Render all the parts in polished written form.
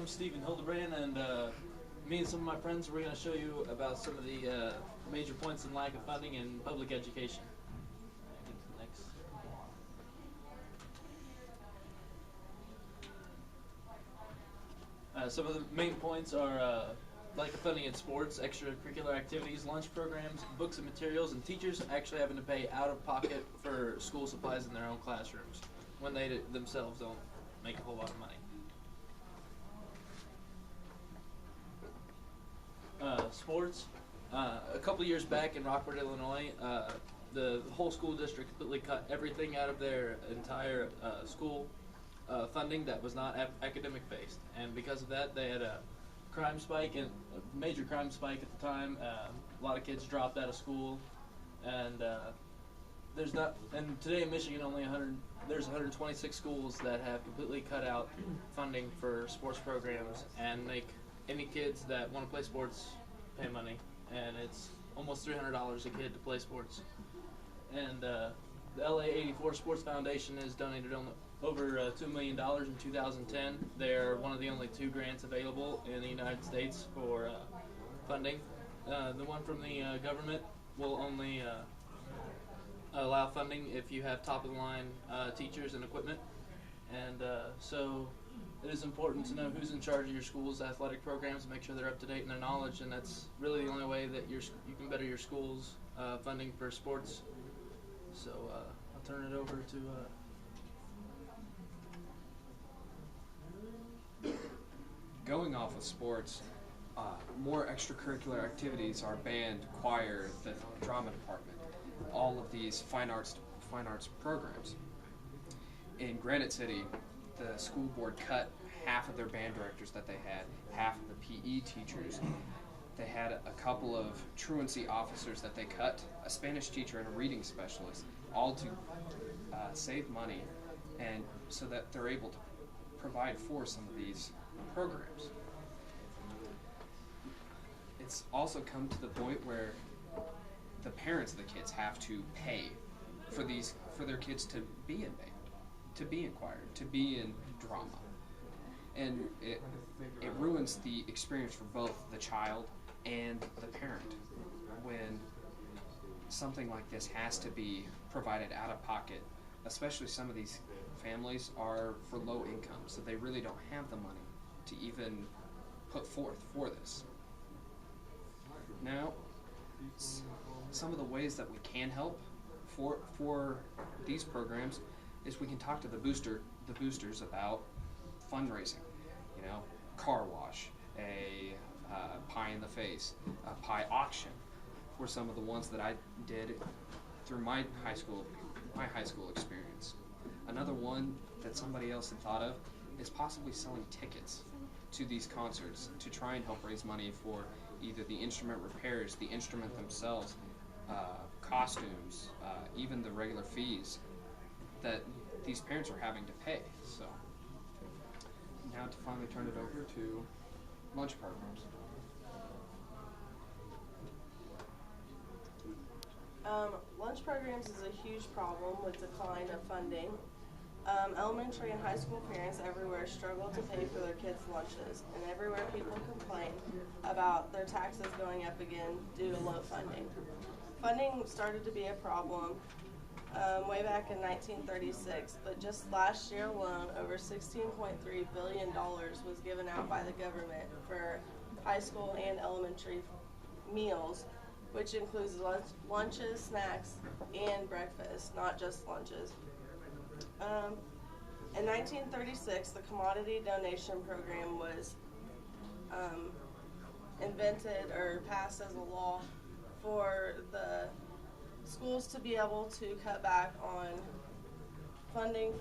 I'm Stephen Hildebrand, and me and some of my friends we're going to show you about some of the major points in lack of funding in public education. Get to the next. Some of the main points are lack of funding in sports, extracurricular activities, lunch programs, books and materials, and teachers actually having to pay out of pocket for school supplies in their own classrooms when they themselves don't make a whole lot of money. Sports. A couple years back in Rockford, Illinois, the whole school district completely cut everything out of their entire school funding that was not academic based, and because of that, they had a crime spike, and a major crime spike at the time. A lot of kids dropped out of school, and there's not. And today in Michigan, there's 126 schools that have completely cut out funding for sports programs and make any kids that want to play sports pay money, and it's almost $300 a kid to play sports. And the LA 84 Sports Foundation has donated over $2 million in 2010. They're one of the only 2 grants available in the United States for funding. The one from the government will only allow funding if you have top-of-the-line teachers and equipment. And so it is important to know who's in charge of your school's athletic programs and make sure they're up to date in their knowledge, and that's really the only way that you can better your school's funding for sports. So I'll turn it over to Going off of sports, more extracurricular activities are band, choir, the drama department, all of these fine arts programs. In Granite City, the school board cut half of their band directors that they had, half of the PE teachers. They had a couple of truancy officers that they cut, a Spanish teacher and a reading specialist, all to save money, and so that they're able to provide for some of these programs. It's also come to the point where the parents of the kids have to pay for their kids to be in band, to be in choir, to be in drama. And it ruins the experience for both the child and the parent when something like this has to be provided out of pocket. Especially some of these families are for low income, so they really don't have the money to even put forth for this. Now, some of the ways that we can help for these programs is we can talk to the boosters about fundraising. You know, car wash, a pie in the face, a pie auction were some of the ones that I did through my high school experience. Another one that somebody else had thought of is possibly selling tickets to these concerts to try and help raise money for either the instrument repairs, the instrument themselves, costumes, even the regular fees that these parents are having to pay. So now to finally turn it over to lunch programs. Lunch programs is a huge problem with decline of funding. Elementary and high school parents everywhere struggle to pay for their kids' lunches, and everywhere people complain about their taxes going up again due to low funding. Funding started to be a problem way back in 1936, but just last year alone, over $16.3 billion was given out by the government for high school and elementary meals, which includes lunches, snacks, and breakfast, not just lunches. In 1936, the Commodity Donation Program was invented or passed as a law for the schools to be able to cut back on funding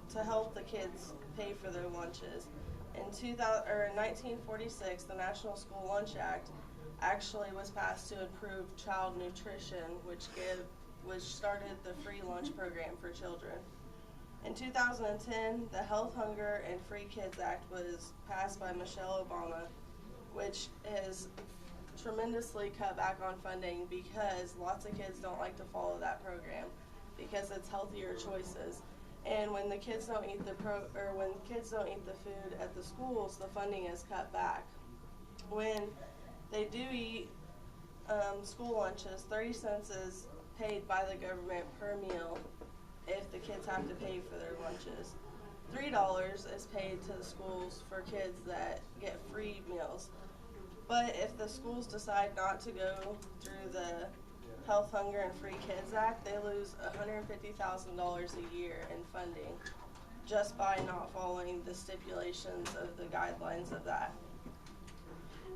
to help the kids pay for their lunches. In 1946, the National School Lunch Act actually was passed to improve child nutrition, which started the free lunch program for children. In 2010, the Health, Hunger, and Free Kids Act was passed by Michelle Obama, which has tremendously cut back on funding because lots of kids don't like to follow that program because it's healthier choices. And when the kids don't eat when kids don't eat the food at the schools, the funding is cut back. When they do eat school lunches, 30 cents is paid by the government per meal if the kids have to pay for their lunches. $3 is paid to the schools for kids that get free meals. But if the schools decide not to go through the Health, Hunger, and Free Kids Act, they lose $150,000 a year in funding just by not following the stipulations of the guidelines of that.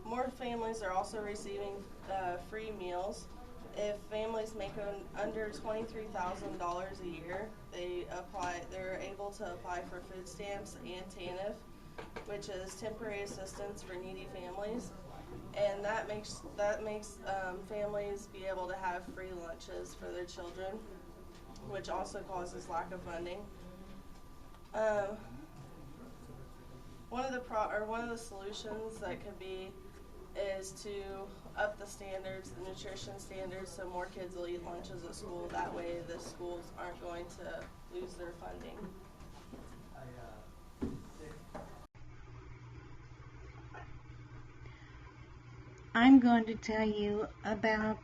More families are also receiving free meals. If families make under $23,000 a year, they're able to apply for food stamps and TANF, which is temporary assistance for needy families, and that makes families be able to have free lunches for their children, which also causes lack of funding. One of the solutions that could be is to up the standards, the nutrition standards, so more kids will eat lunches at school. That way the schools aren't going to lose their funding. I'm going to tell you about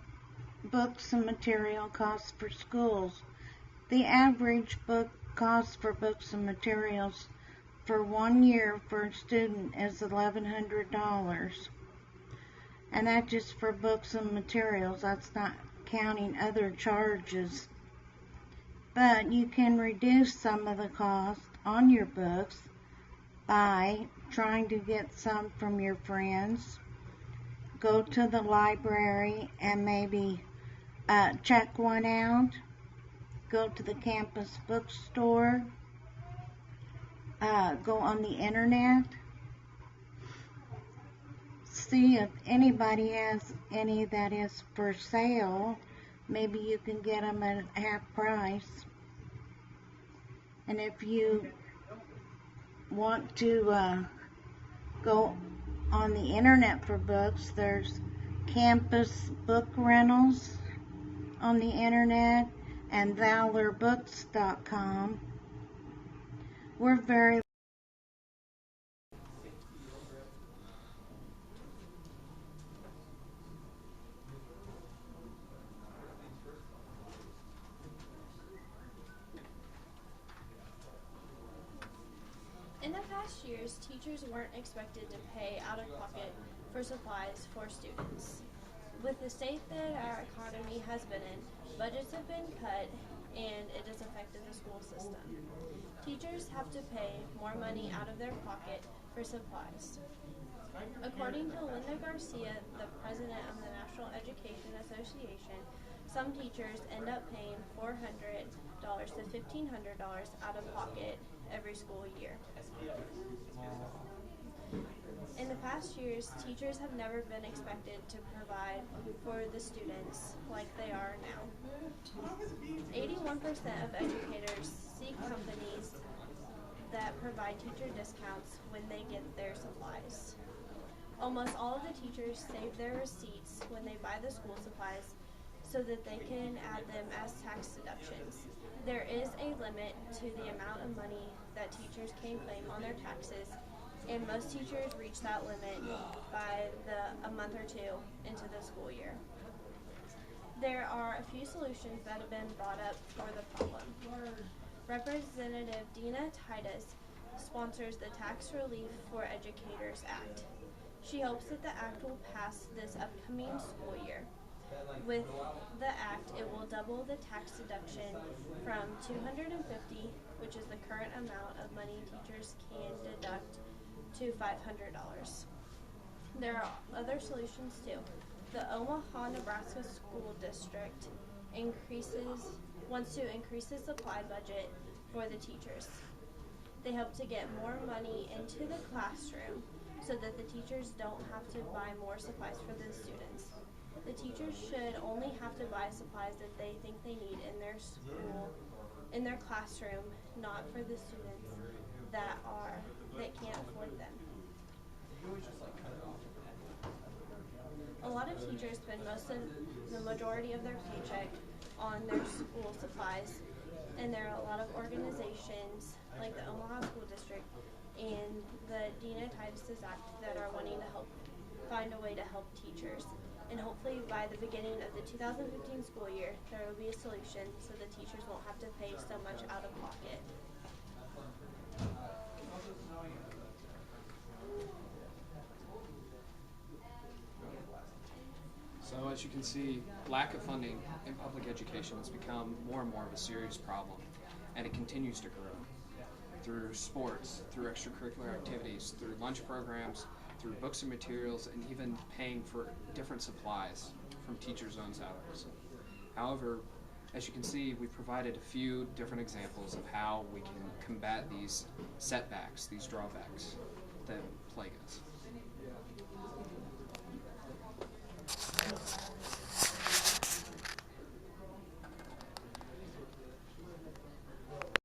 books and material costs for schools. The average book cost for books and materials for 1 year for a student is $1,100. And that's just for books and materials. That's not counting other charges. But you can reduce some of the cost on your books by trying to get some from your friends. Go to the library and maybe check one out. Go to the campus bookstore. Go on the internet. See if anybody has any that is for sale. Maybe you can get them at half price. And if you want to go on the internet for books, there's Campus Book Rentals on the internet and valorbooks.com. We're very In the past years, teachers weren't expected to pay out of pocket for supplies for students. With the state that our economy has been in, budgets have been cut and it has affected the school system. Teachers have to pay more money out of their pocket for supplies. According to Linda Garcia, the president of the National Education Association, some teachers end up paying $400 to $1,500 out of pocket every school year. In the past years, teachers have never been expected to provide for the students like they are now. 81% of educators see companies that provide teacher discounts when they get their supplies. Almost all of the teachers save their receipts when they buy the school supplies so that they can add them as tax deductions. There is a limit to the amount of money that teachers can claim on their taxes, and most teachers reach that limit by a month or two into the school year. There are a few solutions that have been brought up for the problem. Representative Dina Titus sponsors the Tax Relief for Educators Act. She hopes that the act will pass this upcoming school year. With the act, it will double the tax deduction from $250, which is the current amount of money teachers can deduct, to $500. There are other solutions too. The Omaha, Nebraska School District wants to increase the supply budget for the teachers. They hope to get more money into the classroom so that the teachers don't have to buy more supplies for the students. The teachers should only have to buy supplies that they think they need in their school, in their classroom, not for the students that can't afford them. A lot of teachers spend the majority of their paycheck on their school supplies, And there are a lot of organizations like the Omaha School District and the Dina Titus Act that are wanting to find a way to help teachers. And hopefully by the beginning of the 2015 school year, there will be a solution so the teachers won't have to pay so much out of pocket. So as you can see, lack of funding in public education has become more and more of a serious problem, and it continues to grow through sports, through extracurricular activities, through lunch programs, through books and materials, and even paying for different supplies from teachers' own salaries. However, as you can see, we've provided a few different examples of how we can combat these setbacks, these drawbacks that plague us.